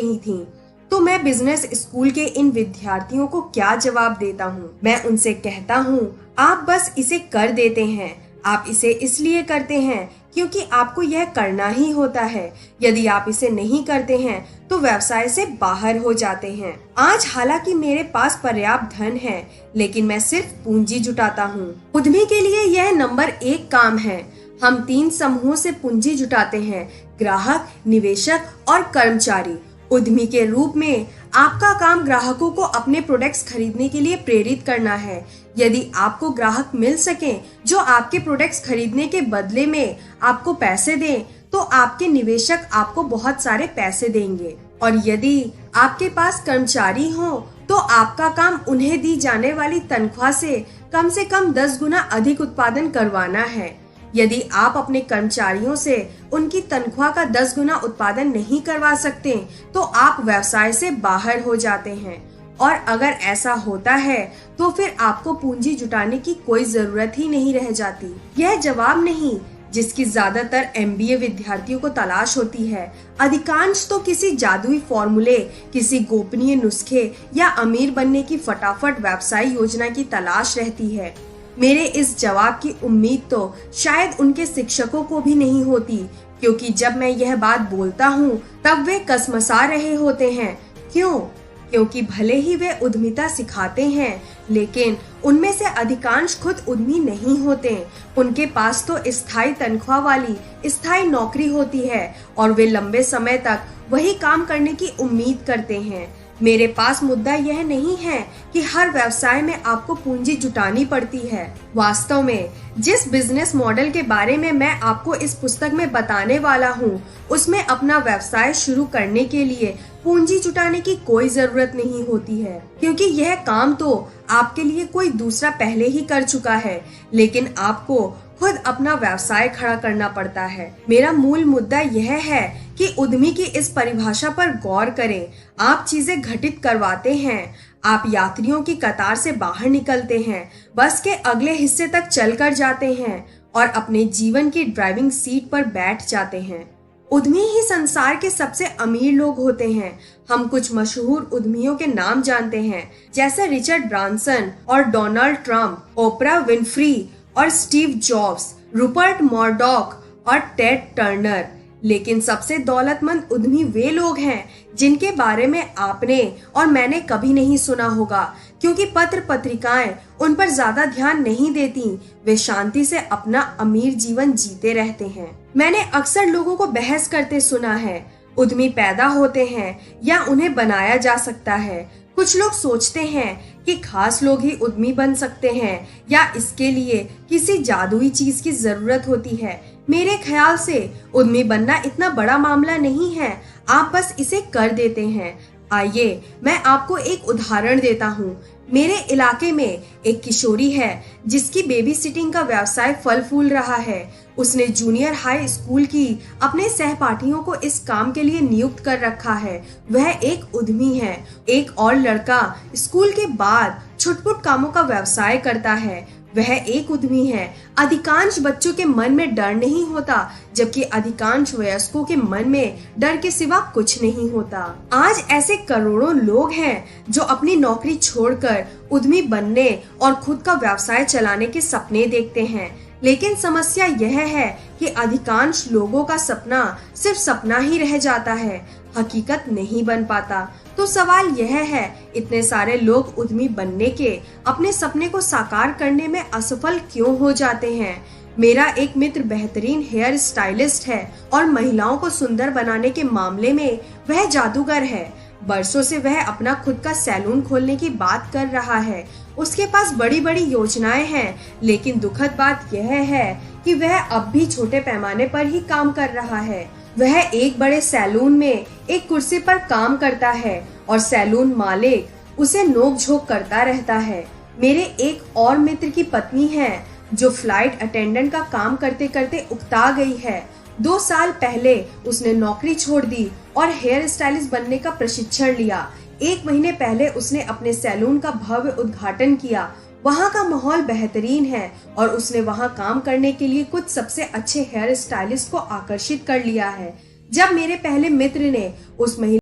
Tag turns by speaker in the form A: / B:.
A: नहीं थी। तो मैं बिजनेस स्कूल के इन विद्यार्थियों को क्या जवाब देता हूँ? मैं उनसे कहता हूँ, आप बस इसे कर देते हैं। आप इसे इसलिए करते हैं क्योंकि आपको यह करना ही होता है। यदि आप इसे नहीं करते हैं तो व्यवसाय से बाहर हो जाते हैं। आज हालांकि मेरे पास पर्याप्त धन है, लेकिन मैं सिर्फ पूंजी जुटाता हूँ। उद्यमी के लिए यह नंबर 1 काम है। हम 3 समूहों से पूंजी जुटाते हैं: ग्राहक, निवेशक और कर्मचारी। उद्यमी के रूप में आपका काम ग्राहकों को अपने प्रोडक्ट्स खरीदने के लिए प्रेरित करना है। यदि आपको ग्राहक मिल सके जो आपके प्रोडक्ट्स खरीदने के बदले में आपको पैसे दें, तो आपके निवेशक आपको बहुत सारे पैसे देंगे। और यदि आपके पास कर्मचारी हो, तो आपका काम उन्हें दी जाने वाली तनख्वाह से कम 10 गुना अधिक उत्पादन करवाना है। यदि आप अपने कर्मचारियों से उनकी तनख्वाह का 10 गुना उत्पादन नहीं करवा सकते, तो आप व्यवसाय से बाहर हो जाते हैं। और अगर ऐसा होता है तो फिर आपको पूंजी जुटाने की कोई जरूरत ही नहीं रह जाती। यह जवाब नहीं जिसकी ज्यादातर MBA विद्यार्थियों को तलाश होती है। अधिकांश तो किसी जादुई फॉर्मूले, किसी गोपनीय नुस्खे या अमीर बनने की फटाफट व्यवसाय योजना की तलाश रहती है। मेरे इस जवाब की उम्मीद तो शायद उनके शिक्षकों को भी नहीं होती, क्योंकि जब मैं यह बात बोलता हूँ तब वे कसमसा रहे होते हैं। क्यों? क्योंकि भले ही वे उद्यमिता सिखाते हैं, लेकिन उनमें से अधिकांश खुद उद्यमी नहीं होते। उनके पास तो स्थायी तनख्वाह वाली स्थायी नौकरी होती है और वे लंबे समय तक वही काम करने की उम्मीद करते हैं। मेरे पास मुद्दा यह नहीं है कि हर व्यवसाय में आपको पूंजी जुटानी पड़ती है। वास्तव में जिस बिजनेस मॉडल के बारे में मैं आपको इस पुस्तक में बताने वाला हूँ, उसमें अपना व्यवसाय शुरू करने के लिए पूंजी जुटाने की कोई जरूरत नहीं होती है, क्योंकि यह काम तो आपके लिए कोई दूसरा पहले ही कर चुका है। लेकिन आपको खुद अपना व्यवसाय खड़ा करना पड़ता है। मेरा मूल मुद्दा यह है कि उद्यमी की इस परिभाषा पर गौर करें। आप चीजें घटित करवाते हैं, आप यात्रियों की कतार से बाहर निकलते हैं, बस के अगले हिस्से तक चलकर जाते हैं और अपने जीवन की ड्राइविंग सीट पर बैठ जाते हैं। उद्यमी ही संसार के सबसे अमीर लोग होते हैं। हम कुछ मशहूर उद्यमियों के नाम जानते हैं, जैसे रिचर्ड ब्रांसन और डोनाल्ड ट्रंप, ओपरा विनफ्री और स्टीव जॉब्स, रूपर्ट मर्डॉक और टेड टर्नर। लेकिन सबसे दौलतमंद उद्यमी वे लोग हैं जिनके बारे में आपने और मैंने कभी नहीं सुना होगा, क्योंकि पत्र पत्रिकाएं उन पर ज्यादा ध्यान नहीं देती। वे शांति से अपना अमीर जीवन जीते रहते हैं। मैंने अक्सर लोगों को बहस करते सुना है, उद्यमी पैदा होते हैं या उन्हें बनाया जा सकता है। कुछ लोग सोचते हैं कि खास लोग ही उद्यमी बन सकते हैं या इसके लिए किसी जादुई चीज की जरूरत होती है। मेरे ख्याल से उद्यमी बनना इतना बड़ा मामला नहीं है, आप बस इसे कर देते हैं। आइए मैं आपको एक उदाहरण देता हूँ। मेरे इलाके में एक किशोरी है जिसकी बेबी सिटिंग का व्यवसाय फल फूल रहा है। उसने जूनियर हाई स्कूल की अपने सहपाठियों को इस काम के लिए नियुक्त कर रखा है। वह एक उद्यमी है। एक और लड़का स्कूल के बाद छुटपुट कामों का व्यवसाय करता है। वह एक उद्यमी है। अधिकांश बच्चों के मन में डर नहीं होता, जबकि अधिकांश वयस्कों के मन में डर के सिवा कुछ नहीं होता। आज ऐसे करोड़ों लोग हैं जो अपनी नौकरी छोड़कर उद्यमी बनने और खुद का व्यवसाय चलाने के सपने देखते हैं। लेकिन समस्या यह है कि अधिकांश लोगों का सपना सिर्फ सपना ही रह जाता है, हकीकत नहीं बन पाता। तो सवाल यह है, इतने सारे लोग उद्यमी बनने के अपने सपने को साकार करने में असफल क्यों हो जाते हैं? मेरा एक मित्र बेहतरीन हेयर स्टाइलिस्ट है और महिलाओं को सुंदर बनाने के मामले में वह जादूगर है। बरसों से वह अपना खुद का सैलून खोलने की बात कर रहा है। उसके पास बड़ी बड़ी योजनाएं हैं, लेकिन दुखद बात यह है कि वह अब भी छोटे पैमाने पर ही काम कर रहा है। वह एक बड़े सैलून में एक कुर्सी पर काम करता है और सैलून मालिक उसे नोक-झोंक करता रहता है। मेरे एक और मित्र की पत्नी है जो फ्लाइट अटेंडेंट का काम करते करते उकता गई है। 2 साल पहले उसने नौकरी छोड़ दी और हेयर स्टाइलिस्ट बनने का प्रशिक्षण लिया। 1 महीने पहले उसने अपने सैलून का भव्य उद्घाटन किया। वहाँ का माहौल बेहतरीन है और उसने वहाँ काम करने के लिए कुछ सबसे अच्छे हेयर स्टाइलिस्ट को आकर्षित कर लिया है। जब मेरे पहले मित्र ने उस महिला